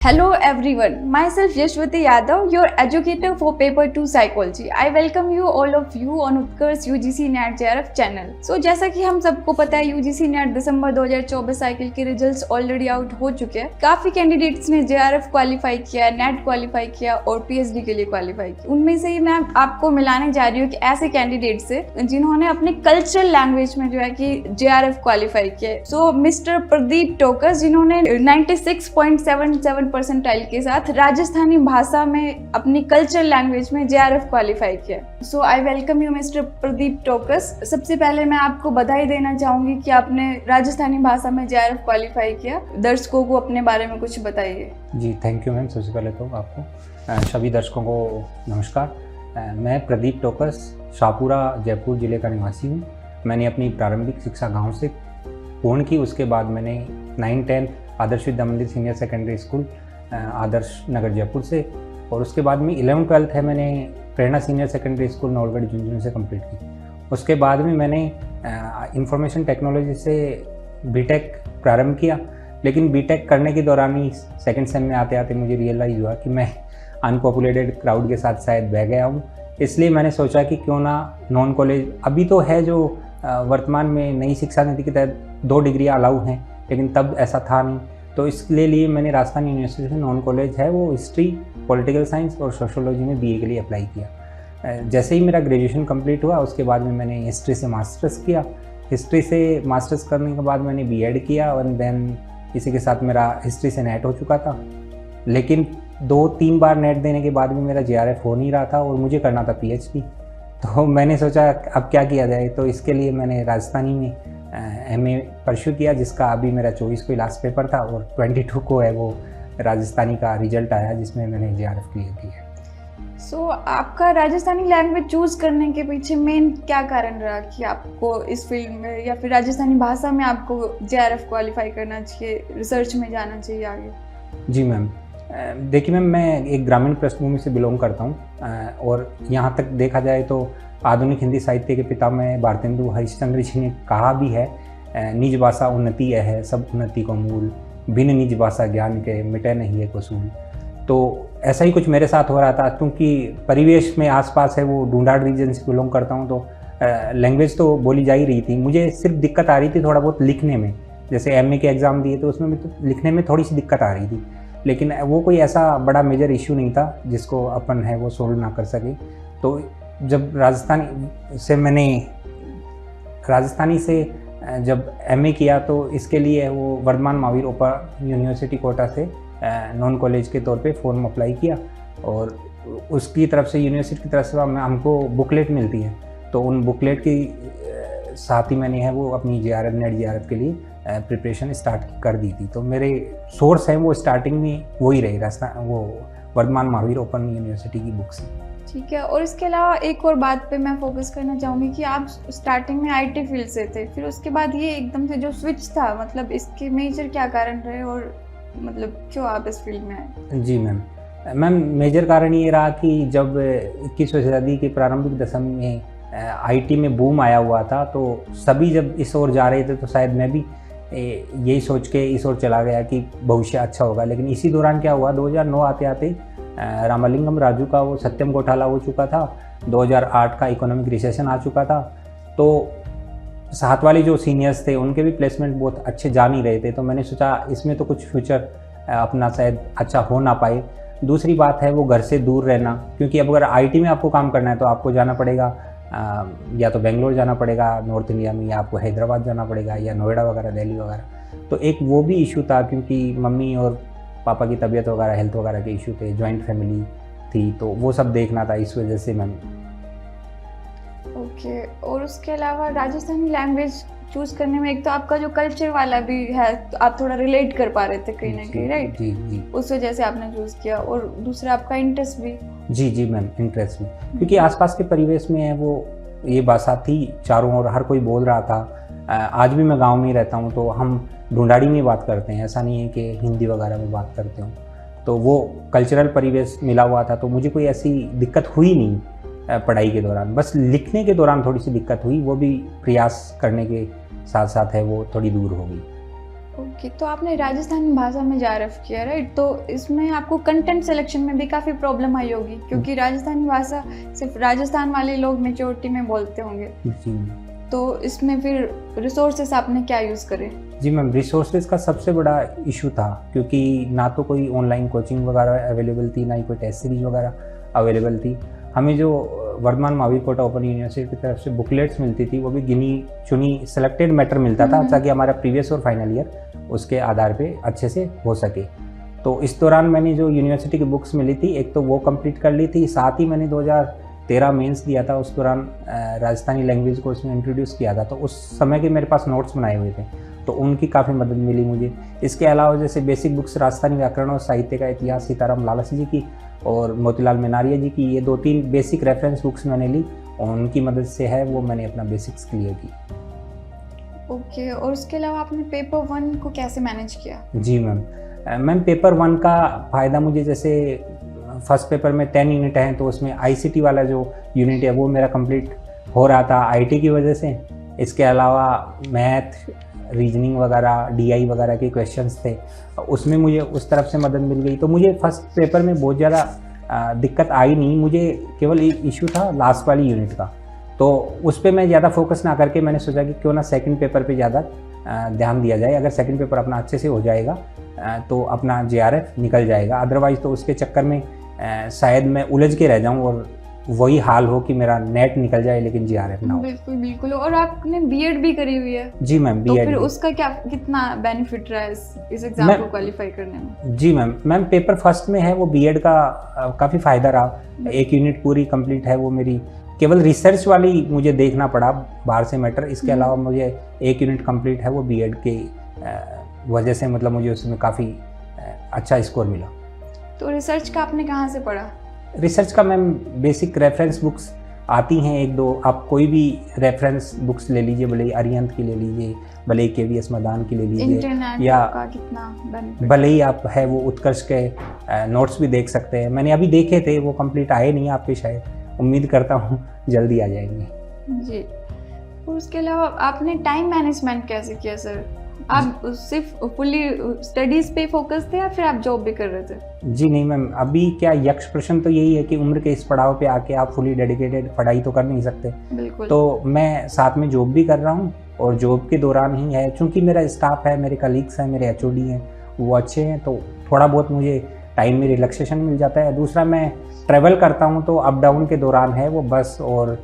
Hello everyone, myself Yashwati Yadav, your educator for Paper 2 Psychology. I welcome you all of you on Utkarsh UGC NET JRF channel. So जैसा कि हम सबको पता है UGC NET दिसंबर 2024 cycle के results already out हो चुके हैं। काफी कैंडिडेट्स ने JRF क्वालिफाई किया, नेट क्वालिफाई किया और PhD के लिए क्वालिफाई किया। उनमें से ही मैं आपको मिलाने जा रही हूँ कि ऐसे कैंडिडेट से जिन्होंने अपने कल्चरल लैंग्वेज में जो है कि JRF क्वालिफाई किया। सो मिस्टर प्रदीप टोकस जिन्होंने 96.77 परसेंटाइल के साथ राजस्थानी भाषा में अपनी कल्चरल लैंग्वेज में JRF क्वालिफाई किया। So I welcome you mister Pradeep Tokas. सबसे पहले मैं आपको बधाई देना चाहूंगी कि आपने राजस्थानी भाषा में JRF क्वालिफाई किया। दर्शकों को अपने बारे में कुछ बताइए। जी थैंक यू मैम। सबसे पहले तो आपको सभी दर्शकों को नमस्कार। मैं प्रदीप टोकस शाहपुरा जयपुर ज़िले का निवासी हूँ। मैंने अपनी प्रारंभिक शिक्षा गाँव से पूर्ण की। उसके बाद मैंने 9-10 आदर्श विद्या मंदिर senior secondary school Adarsh Nagar Jaipur से, और उसके बाद में 11th-12th है मैंने प्रेरणा senior secondary school Naulgarh Jhunjhunu से कंप्लीट की। उसके बाद में मैंने इंफॉर्मेशन टेक्नोलॉजी से बीटेक प्रारंभ किया, लेकिन बीटेक करने के दौरान ही सेकेंड सेम में आते आते मुझे रियलाइज़ हुआ कि मैं अनपॉपुलेटेड क्राउड के साथ शायद बह गया हूँ। इसलिए मैंने सोचा कि क्यों ना नॉन कॉलेज, अभी तो है जो वर्तमान में नई शिक्षा नीति के तहत 2 डिग्रियाँ अलाउ हैं, लेकिन तब ऐसा था नहीं। तो इसके लिए मैंने राजस्थान यूनिवर्सिटी से नॉन कॉलेज है वो हिस्ट्री, पॉलिटिकल साइंस और सोशोलॉजी में BA के लिए अप्लाई किया। जैसे ही मेरा ग्रेजुएशन कंप्लीट हुआ उसके बाद में मैंने हिस्ट्री से मास्टर्स किया। हिस्ट्री से मास्टर्स करने के बाद मैंने B.Ed किया और देन इसी के साथ मेरा हिस्ट्री से नेट हो चुका था। लेकिन 2-3 बार नेट देने के बाद भी मेरा JRF हो नहीं रहा था और मुझे करना था PhD। तो मैंने सोचा अब क्या किया जाए, तो इसके लिए मैंने राजस्थानी में MA परस्यू किया, जिसका अभी मेरा 24 को लास्ट पेपर था और 22 को है वो राजस्थानी का रिजल्ट आया जिसमें मैंने JRF क्लियर किया। सो आपका राजस्थानी लैंग्वेज चूज करने के पीछे मेन क्या कारण रहा कि आपको इस फील्ड में या फिर राजस्थानी भाषा में आपको JRF क्वालिफाई करना चाहिए, रिसर्च में जाना चाहिए आगे? जी मैम, देखिए मैम, मैं एक ग्रामीण पृष्ठभूमि से बिलोंग करता हूँ और यहाँ तक देखा जाए तो आधुनिक हिंदी साहित्य के पितामह भारतेंदु हरिश्चंद्र जी ने कहा भी है, निज भाषा उन्नति है सब उन्नति को मूल, बिन निज भाषा ज्ञान के मिटे नहीं है कसूल। तो ऐसा ही कुछ मेरे साथ हो रहा था, क्योंकि परिवेश में आसपास है वो ढूंढाड़ रीजन से बिलोंग करता हूँ, तो लैंग्वेज तो बोली जा ही रही थी। मुझे सिर्फ दिक्कत आ रही थी थोड़ा बहुत लिखने में। जैसे MA के एग्ज़ाम दिए तो उसमें तो लिखने में थोड़ी सी दिक्कत आ रही थी, लेकिन वो कोई ऐसा बड़ा मेजर इशू नहीं था जिसको अपन है वो सोल्व ना कर सके। तो जब राजस्थानी से जब MA किया तो इसके लिए वो वर्धमान महावीर ओपन यूनिवर्सिटी कोटा से नॉन कॉलेज के तौर पे फॉर्म अप्लाई किया, और उसकी तरफ से यूनिवर्सिटी की तरफ से हमको बुकलेट मिलती है। तो उन बुकलेट की साथ ही मैंने है वो अपनी नेट JRF के लिए प्रिपरेशन स्टार्ट कर दी थी। तो मेरे सोर्स हैं वो स्टार्टिंग में वही रहे, राजस्थान वो वर्धमान महावीर ओपन यूनिवर्सिटी की बुक्स। ठीक है। और इसके अलावा एक और बात पे मैं फोकस करना चाहूँगी कि आप स्टार्टिंग में IT फील्ड से थे, फिर उसके बाद ये एकदम से जो स्विच था, मतलब इसके मेजर क्या कारण रहे और मतलब क्यों आप इस फील्ड में आए? जी मैम, मेजर कारण ये रहा कि जब 21वीं शताब्दी के प्रारंभिक दशक में IT में बूम आया हुआ था, तो सभी जब इस ओर जा रहे थे तो शायद मैं भी यही सोच के इस ओर चला गया कि भविष्य अच्छा होगा। लेकिन इसी दौरान क्या हुआ, 2009 आते आते रामलिंगम राजू का वो सत्यम घोटाला हो चुका था, 2008 का इकोनॉमिक रिसेशन आ चुका था। तो साथ वाले जो सीनियर्स थे उनके भी प्लेसमेंट बहुत अच्छे जा नहीं रहे थे। तो मैंने सोचा इसमें तो कुछ फ्यूचर अपना शायद अच्छा हो ना पाए। दूसरी बात है वो घर से दूर रहना, क्योंकि अब अगर IT में आपको काम करना है तो आपको जाना पड़ेगा या तो बेंगलोर जाना पड़ेगा नॉर्थ इंडिया में, या आपको हैदराबाद जाना पड़ेगा, या नोएडा वगैरह, दिल्ली वगैरह। तो एक वो भी इशू था, क्योंकि मम्मी और पापा की तबीयत वगैरह, हेल्थ वगैरह के इशू थे, जॉइंट फैमिली थी, तो वो सब देखना था, इस वजह से मैम। ओके। और उसके अलावा राजस्थानी लैंग्वेज चूज करने में एक तो आपका जो कल्चर वाला भी है, तो आप थोड़ा रिलेट कर पा रहे थे कहीं ना कहीं, राइट? जी, उस वजह से आपने चूज किया। और दूसरा आपका इंटरेस्ट भी। जी मैम, इंटरेस्ट भी, क्योंकि आसपास के परिवेश में है वो ये भाषा थी चारों ओर, हर कोई बोल रहा था। आज भी मैं गांव में ही रहता हूं, तो हम ढूंढाड़ी में बात करते हैं, ऐसा नहीं है कि हिंदी वगैरह में बात करते हूँ। तो वो कल्चरल परिवेश मिला हुआ था, तो मुझे कोई ऐसी दिक्कत हुई नहीं पढ़ाई के दौरान। बस लिखने के दौरान थोड़ी सी दिक्कत हुई, वो भी प्रयास करने के साथ साथ है वो थोड़ी दूर हो गई। ओके, तो आपने राजस्थानी भाषा में JRF किया, राइट? तो इसमें आपको कंटेंट सिलेक्शन में भी काफ़ी प्रॉब्लम आई होगी, क्योंकि राजस्थानी भाषा सिर्फ राजस्थान वाले लोग मेजोरिटी में बोलते होंगे। जी तो इसमें फिर रिसोर्सेस आपने क्या यूज़ करे? जी मैम, रिसोर्सेज का सबसे बड़ा इशू था, क्योंकि ना तो कोई ऑनलाइन कोचिंग वगैरह अवेलेबल थी, ना ही कोई टेस्ट सीरीज वगैरह अवेलेबल थी। हमें जो Varthaman Mahavir quota open university की तरफ से बुकलेट्स मिलती थी, वो भी गिनी चुनी सेलेक्टेड मैटर मिलता था, ताकि हमारा प्रीवियस और फाइनल ईयर उसके आधार पे अच्छे से हो सके। तो इस दौरान मैंने जो यूनिवर्सिटी की बुक्स मिली थी, एक तो वो कंप्लीट कर ली थी, साथ ही मैंने 2013 मेंस दिया था। उस दौरान राजस्थानी लैंग्वेज को उसमें इंट्रोड्यूस किया था, तो उस समय के मेरे पास नोट्स बनाए हुए थे, तो उनकी काफ़ी मदद मिली मुझे। इसके अलावा जैसे बेसिक बुक्स राजस्थानी व्याकरण और साहित्य का इतिहास सीताराम लालसी जी की और मोतीलाल मेनारिया जी की, ये 2-3 बेसिक रेफरेंस बुक्स मैंने ली, और उनकी मदद से है वो मैंने अपना बेसिक्स क्लियर की। ओके, और उसके अलावा आपने पेपर 1 को कैसे मैनेज किया? जी मैम, पेपर 1 का फ़ायदा मुझे, जैसे फर्स्ट पेपर में 10 यूनिट हैं, तो उसमें ICT वाला जो यूनिट है वो मेरा कंप्लीट हो रहा था IT की वजह से। इसके अलावा मैथ, रीजनिंग वगैरह, DI वगैरह के क्वेश्चंस थे, उसमें मुझे उस तरफ से मदद मिल गई। तो मुझे फर्स्ट पेपर में बहुत ज़्यादा दिक्कत आई नहीं, मुझे केवल एक इशू था लास्ट वाली यूनिट का। तो उस पर मैं ज़्यादा फोकस ना करके मैंने सोचा कि क्यों ना सेकंड पेपर पे ज़्यादा ध्यान दिया जाए। अगर सेकंड पेपर अपना अच्छे से हो जाएगा तो अपना JRF निकल जाएगा, अदरवाइज़ तो उसके चक्कर में शायद मैं उलझ के रह जाऊँ और वही हाल हो कि मेरा नेट निकल जाए लेकिन JRF ना हो। बिल्कुल बिल्कुल। और आपने B.Ed भी करी हुई है? जी मैम, तो B.Ed फिर उसका क्या कितना बेनिफिट रहा है इस एग्जाम को क्वालिफाई करने में? जी मैम, पेपर फर्स्ट में है वो B.Ed का काफ़ी फ़ायदा रहा। एक यूनिट पूरी कंप्लीट है वो मेरी, केवल रिसर्च वाली मुझे देखना पड़ा बाहर से मैटर। इसके अलावा मुझे एक यूनिट कंप्लीट है वो B.Ed के वजह से, मतलब मुझे उसमें काफ़ी अच्छा स्कोर मिला। तो रिसर्च का आपने कहाँ से पढ़ा? रिसर्च का मैम बेसिक रेफरेंस बुक्स आती हैं 1-2, आप कोई भी रेफरेंस बुक्स ले लीजिए, भले ही अरिहंत की ले लीजिए, भले ही KVS मदान की ले लीजिए, या का कितना बेनिफिट? भले ही आप है वो उत्कर्ष के नोट्स भी देख सकते हैं। मैंने अभी देखे थे, वो कंप्लीट आए नहीं आपके, शायद उम्मीद करता हूँ जल्दी आ जाएंगे। जी। और उसके अलावा आपने टाइम मैनेजमेंट कैसे किया सर? आप सिर्फ फुली स्टडीज पे फोकस थे या फिर आप जॉब भी कर रहे थे? जी नहीं मैम, अभी क्या यक्ष प्रश्न तो यही है कि उम्र के इस पड़ाव पे आके आप फुली डेडिकेटेड पढ़ाई तो कर नहीं सकते। बिल्कुल। तो मैं साथ में जॉब भी कर रहा हूँ, और जॉब के दौरान ही है, चूँकि मेरा स्टाफ है, मेरे कलीग्स हैं, मेरे HOD हैं, वो अच्छे हैं, तो थोड़ा बहुत मुझे टाइम में रिलैक्सेशन मिल जाता है। दूसरा, मैं ट्रैवल करता हूँ, तो अप डाउन के दौरान है वो बस और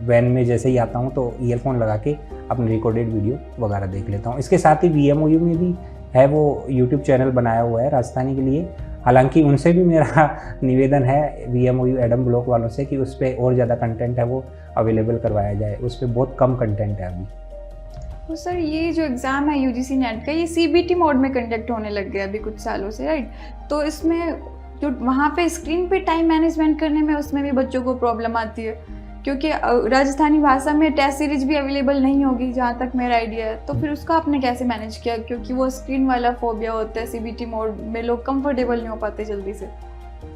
वैन में जैसे ही आता हूँ तो ईयरफोन लगा के अपने रिकॉर्डेड वीडियो वगैरह देख लेता हूँ। इसके साथ ही VMOU में भी है वो यूट्यूब चैनल बनाया हुआ है राजस्थानी के लिए। हालांकि उनसे भी मेरा निवेदन है VMOU एडम ब्लॉक वालों से कि उस पर और ज़्यादा कंटेंट है वो अवेलेबल करवाया जाए, उस पर बहुत कम कंटेंट है अभी। तो सर, ये जो एग्ज़ाम है UGC नेट का, ये CBT मोड में कंडक्ट होने लग गया अभी कुछ सालों से, राइट? तो इसमें जो वहाँ पे स्क्रीन पे टाइम मैनेजमेंट करने में, उसमें भी बच्चों को प्रॉब्लम आती है, क्योंकि राजस्थानी भाषा में टेस्ट सीरीज भी अवेलेबल नहीं होगी जहाँ तक मेरा आइडिया है। तो फिर उसका आपने कैसे मैनेज किया? क्योंकि वो स्क्रीन वाला फोबिया होता है, CBT मोड में लोग कंफर्टेबल नहीं हो पाते जल्दी से।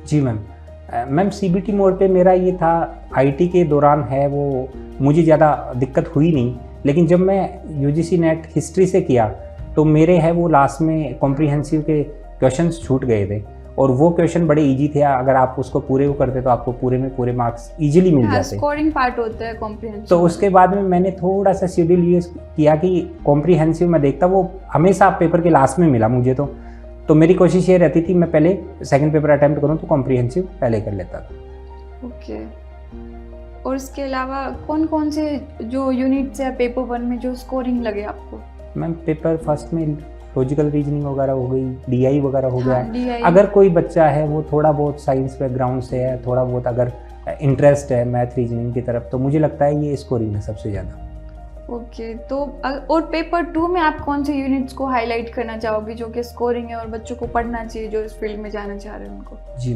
जी मैम, CBT मोड पे मेरा ये था, IT के दौरान है वो मुझे ज़्यादा दिक्कत हुई नहीं, लेकिन जब मैं UGC नेट हिस्ट्री से किया तो मेरे है वो लास्ट में कॉम्प्रिहेंसिव के क्वेश्चंस छूट गए थे, और वो क्वेश्चन बड़े इजी थे। अगर आप उसको पूरे को करते तो आपको पूरे में पूरे मार्क्स इजीली मिल जाते। स्कोरिंग पार्ट होता है कॉम्प्रिहेंसिव। तो उसके बाद में मैंने थोड़ा सा शेड्यूल यूज किया कि कॉम्प्रिहेंसिव में देखता, वो हमेशा पेपर के लास्ट में मिला मुझे। तो मेरी कोशिश ये रहती थी मैं पहले सेकंड पेपर अटेम्प्ट करूँ तो कॉम्प्रिहेंसिव पहले कर लेता था। ओके। और इसके अलावा कौन कौन से जो यूनिट्स है पेपर 1 में जो स्कोरिंग लगे आपको? मैम, पेपर फर्स्ट में लॉजिकल रीजनिंग वगैरह हो गई, DI वगैरह हो गया। DI। अगर कोई बच्चा है वो थोड़ा बहुत साइंस बैकग्राउंड से है, थोड़ा बहुत अगर इंटरेस्ट है मैथ रीजनिंग की तरफ, तो मुझे लगता है ये स्कोरिंग है सबसे ज़्यादा। ओके। तो और पेपर 2 में आप कौन से यूनिट्स को हाईलाइट करना चाहोगे जो कि स्कोरिंग है और बच्चों को पढ़ना चाहिए जो इस फील्ड में जाना चाह रहे हैं उनको? जी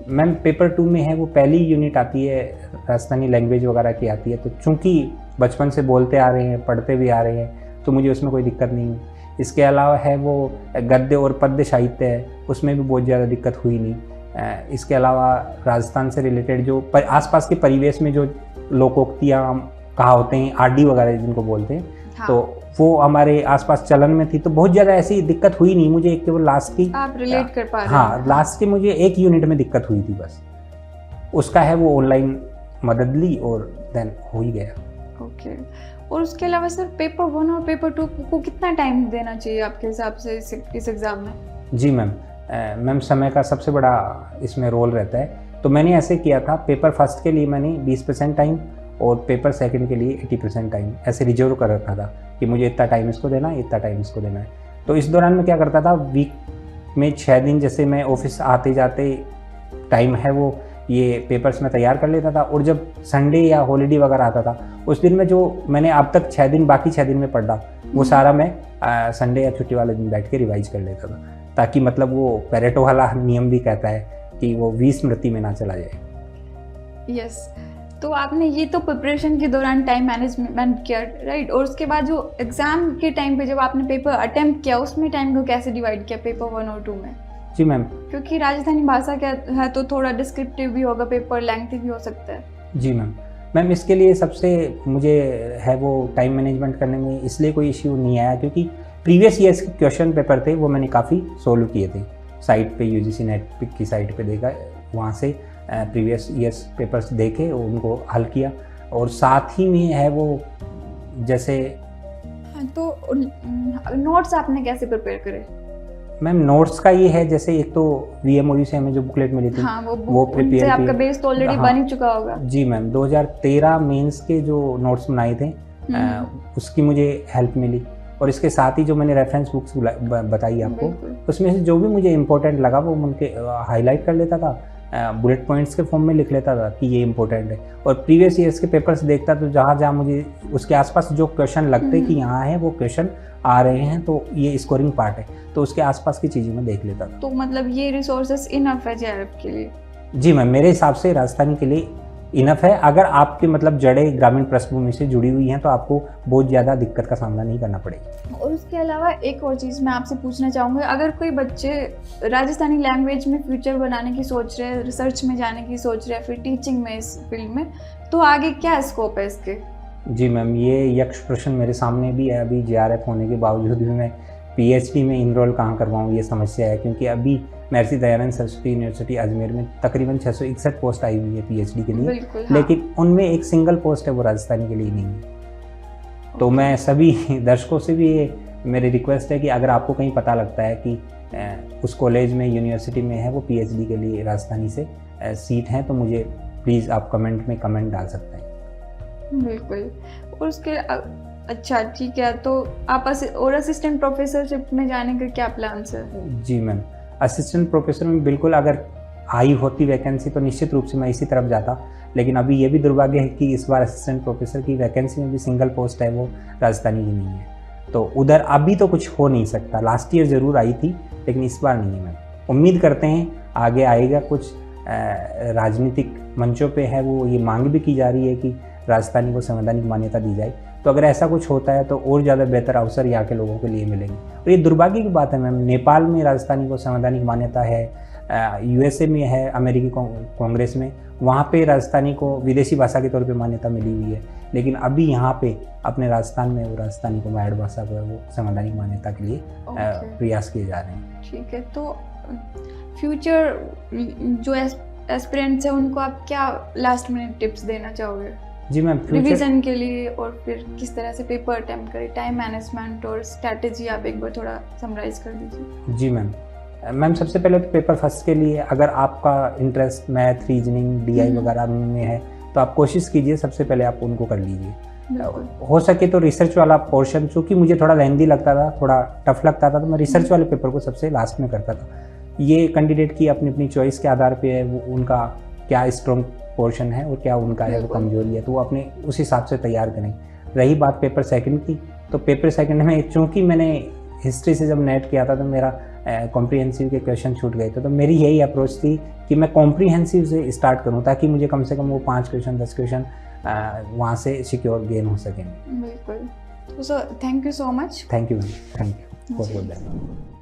मैम, पेपर 2 में है वो पहली यूनिट आती है राजस्थानी लैंग्वेज वगैरह की आती है। तो चूँकि बचपन से बोलते आ रहे हैं, पढ़ते भी आ रहे हैं, तो मुझे उसमें कोई दिक्कत नहीं है। इसके अलावा है वो गद्य और पद्य साहित्य है, उसमें भी बहुत ज़्यादा दिक्कत हुई नहीं। इसके अलावा राजस्थान से रिलेटेड जो आसपास के परिवेश में जो लोकोक्तियाँ कहावतें RD वगैरह जिनको बोलते हैं, हाँ। तो वो हमारे आसपास चलन में थी, तो बहुत ज़्यादा ऐसी दिक्कत हुई नहीं मुझे। एक केवल लास्ट की आप रिलेट कर पा रहे हैं। हाँ, लास्ट की मुझे एक यूनिट में दिक्कत हुई थी बस, उसका है वो ऑनलाइन मदद ली और देन हो ही गया। ओके। और उसके अलावा सर पेपर 1 और पेपर 2 को कितना टाइम देना चाहिए आपके हिसाब से इस एग्ज़ाम में? जी मैम, मैम समय का सबसे बड़ा इसमें रोल रहता है। तो मैंने ऐसे किया था, पेपर फर्स्ट के लिए मैंने 20% टाइम और पेपर सेकंड के लिए 80% टाइम ऐसे रिजर्व कर रखा था कि मुझे इतना टाइम इसको देना है, इतना टाइम इसको देना है। तो इस दौरान मैं क्या करता था, वीक में 6 दिन जैसे मैं ऑफिस आते जाते टाइम है वो ये पेपर्स में तैयार कर लेता था, और जब संडे या हॉलीडे वगैरह आता था उस दिन में जो मैंने अब तक 6 दिन बाकी 6 दिन में पढ़ा वो सारा मैं संडे या छुट्टी वाले दिन बैठ के रिवाइज कर लेता था, ताकि मतलब वो पेरेटो वाला नियम भी कहता है कि वो 20 स्मृति में ना चला जाए। यस। तो आपने ये तो प्रिपरेशन के दौरान टाइम मैनेजमेंट किया, राइट? और उसके बाद जो एग्ज़ाम के टाइम पे जब आपने पेपर अटेम्प्ट किया उसमें टाइम को कैसे डिवाइड किया पेपर 1 और 2 में? जी मैम। क्योंकि राजस्थानी भाषा क्या है तो थोड़ा डिस्क्रिप्टिव भी होगा, पेपर लेंथी भी हो सकता है। जी मैम, इसके लिए सबसे मुझे है वो टाइम मैनेजमेंट करने में इसलिए कोई इश्यू नहीं आया, क्योंकि प्रीवियस ईयर्स के क्वेश्चन पेपर थे वो मैंने काफ़ी सोल्व किए थे। साइट पे यूजीसी नेट की साइट पे देखा, वहाँ से प्रीवियस ईयर्स पेपर्स देखे और उनको हल किया, और साथ ही में है वो जैसे तो नोट्स आपने कैसे प्रिपेयर करे? मैम नोट्स का ये है, जैसे एक तो VMOU से हमें जो बुकलेट मिली थी हाँ, वो प्रिपेयर आपका बेस तो ऑलरेडी बन ही चुका होगा। जी मैम, 2013 मेंस के जो नोट्स बनाए थे उसकी मुझे हेल्प मिली, और इसके साथ ही जो मैंने रेफरेंस बुक्स बताई आपको उसमें से जो भी मुझे इम्पोर्टेंट लगा वो उनके हाईलाइट कर लेता था, बुलेट पॉइंट्स के फॉर्म में लिख लेता था कि ये इम्पोर्टेंट है, और प्रीवियस ईयर्स के पेपर्स देखता तो जहाँ जहाँ मुझे उसके आसपास जो क्वेश्चन लगते कि यहाँ है वो क्वेश्चन आ रहे हैं तो ये स्कोरिंग पार्ट है, तो उसके आसपास की चीज़ें मैं देख लेता था। तो मतलब ये रिसोर्सेस इनफ है JRF के लिए? जी मैम, मेरे हिसाब से राजस्थानी के लिए इनफ है। अगर आपके मतलब जड़ें ग्रामीण पृष्ठभूमि से जुड़ी हुई हैं तो आपको बहुत ज़्यादा दिक्कत का सामना नहीं करना पड़ेगा। और उसके अलावा एक और चीज़ मैं आपसे पूछना चाहूँगी, अगर कोई बच्चे राजस्थानी लैंग्वेज में फ्यूचर बनाने की सोच रहे हैं, रिसर्च में जाने की सोच रहे हैं, फिर टीचिंग में इस फील्ड में, तो आगे क्या स्कोप है इसके? जी मैम, ये यक्ष प्रश्न मेरे सामने भी है। अभी JRF होने के बावजूद भी मैं PhD में इनरोल कहाँ करवाऊँ ये समस्या है, क्योंकि अभी महर्षि दयानंद सरस्वती यूनिवर्सिटी अजमेर में तकरीबन 661 पोस्ट आई हुई है PhD के लिए, हाँ। लेकिन उनमें एक सिंगल पोस्ट है वो राजस्थानी के लिए नहीं है। तो मैं सभी दर्शकों से भी मेरी रिक्वेस्ट है कि अगर आपको कहीं पता लगता है कि उस कॉलेज में यूनिवर्सिटी में है वो PhD के लिए राजस्थानी से सीट हैं, तो मुझे प्लीज़ आप कमेंट में कमेंट डाल सकते हैं। बिल्कुल। और उसके अच्छा ठीक है, तो आप और असिस्टेंट प्रोफेसरशिप में जाने का क्या प्लान्स है? जी मैम, असिस्टेंट प्रोफेसर में बिल्कुल अगर आई होती वैकेंसी तो निश्चित रूप से मैं इसी तरफ जाता, लेकिन अभी ये भी दुर्भाग्य है कि इस बार असिस्टेंट प्रोफेसर की वैकेंसी में भी सिंगल पोस्ट है वो राजस्थानी की नहीं है, तो उधर अभी तो कुछ हो नहीं सकता। लास्ट ईयर ज़रूर आई थी लेकिन इस बार नहीं है। मैम उम्मीद करते हैं आगे आएगा कुछ। राजनीतिक मंचों पे है वो ये मांग भी की जा रही है कि राजस्थानी को संवैधानिक मान्यता दी जाए, तो अगर ऐसा कुछ होता है तो और ज़्यादा बेहतर अवसर यहाँ के लोगों के लिए मिलेंगे। और ये दुर्भाग्य की बात है मैम, नेपाल में राजस्थानी को संवैधानिक मान्यता है, USA में है, अमेरिकी कांग्रेस में, वहाँ पे राजस्थानी को विदेशी भाषा के तौर पे मान्यता मिली हुई है, लेकिन अभी यहाँ पे अपने राजस्थान में वो राजस्थानी को मैड भाषा को वो संवैधानिक मान्यता के लिए प्रयास किए जा रहे हैं। ठीक है, तो फ्यूचर जो एस्पिरेंट्स हैं उनको आप क्या लास्ट मिनट टिप्स देना चाहोगे? जी मैम, रिवीजन के लिए और फिर किस तरह से पेपर अटेम्प्ट करें, टाइम मैनेजमेंट और स्ट्रैटेजी आप एक बार थोड़ा समराइज कर दीजिए। जी मैम, सबसे पहले तो पेपर फर्स्ट के लिए अगर आपका इंटरेस्ट मैथ, रीजनिंग, DI वगैरह में है तो आप कोशिश कीजिए सबसे पहले आप उनको कर लीजिए। हो सके तो रिसर्च वाला पोर्शन, चूँकि मुझे थोड़ा लेंदी लगता था, थोड़ा टफ लगता था, तो मैं रिसर्च वाले पेपर को सबसे लास्ट में करता था। ये कैंडिडेट की अपनी अपनी चॉइस के आधार पे है, वो उनका क्या स्ट्रॉन्ग पोर्शन है और क्या उनका है वो कमजोरी है, तो वो अपने उस हिसाब से तैयार करें। रही बात पेपर सेकंड की, तो पेपर सेकंड में चूँकि मैंने हिस्ट्री से जब नेट किया था तो मेरा कॉम्प्रीहेंसिव के क्वेश्चन छूट गए थे, तो मेरी यही अप्रोच थी कि मैं कॉम्प्रीहेंसिव से स्टार्ट करूं ताकि मुझे कम से कम वो 5 क्वेश्चन 10 क्वेश्चन वहाँ से सिक्योर गेन हो सकें। बिल्कुल। तो sir thank you so much. Thank you बहुत बहुत धन्यवाद।